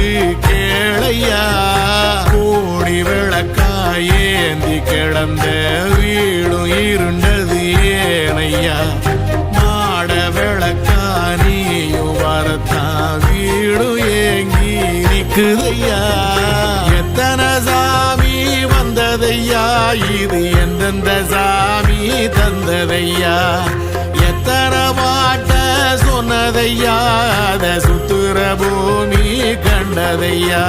வந்து கேளையா கோடி விளக்காயேந்தி கிடந்த வீடும் இருண்டது ஏனையா மாட விளக்கா நீயும் வரத்தான் வீடும் ஏங்கி நிக்குதையா எத்தனை சாமி வந்ததையா இது எந்தெந்த சாமி தந்ததையா எத்தனை பாட்ட சொன்னதையா அத சுத்துற பூமி கண்டதையா